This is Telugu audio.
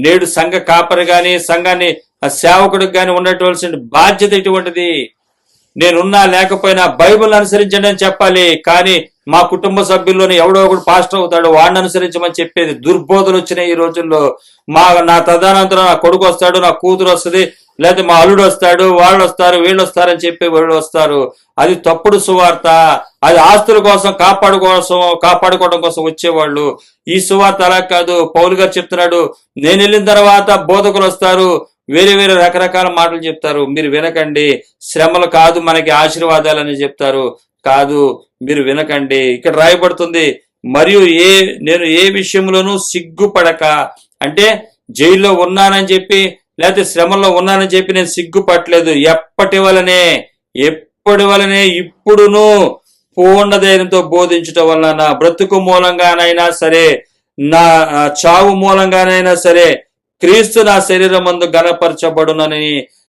నేడు సంఘ కాపరి గాని సంఘాన్ని సేవకుడికి గాని ఉండవలసిన బాధ్యత ఇటువంటిది. నేనున్నా లేకపోయినా బైబిల్ అనుసరించండి అని చెప్పాలి, కానీ మా కుటుంబ సభ్యుల్లోని ఎవడో ఒకడు పాస్టర్ అవుతాడు, వాడిని అనుసరించమని చెప్పేది దుర్బోధలు వచ్చినాయి ఈ రోజుల్లో. నా తదనంతరం నా కొడుకు వస్తాడు, నా కూతురు వస్తుంది, లేకపోతే మా అల్లుడు వస్తాడు, వాళ్ళు వస్తారు, వీళ్ళు వస్తారని చెప్పి వీళ్ళు వస్తారు. అది తప్పుడు సువార్త. అది ఆస్తుల కోసం కాపాడుకోవడం కోసం వచ్చేవాళ్ళు. ఈ సువార్త అలా కాదు. పౌలు గారు చెప్తున్నాడు, నేను వెళ్ళిన తర్వాత బోధకులు వస్తారు, వేరే వేరే రకరకాల మాటలు చెప్తారు, మీరు వినకండి. శ్రమలు కాదు మనకి ఆశీర్వాదాలని చెప్తారు, కాదు మీరు వినకండి. ఇక్కడ రాయబడుతుంది, మరియు నేను ఏ విషయంలోనూ సిగ్గుపడక, అంటే జైల్లో ఉన్నానని చెప్పి లేకపోతే శ్రమల్లో ఉన్నానని చెప్పి నేను సిగ్గుపట్టలేదు. ఎప్పటి వలనే ఇప్పుడును పూర్ణ ధైర్యంతో బోధించటం వలన నా బ్రతుకు మూలంగానైనా సరే, నా చావు మూలంగానైనా సరే, క్రీస్తు నా శరీరం మందు గణపరచబడునని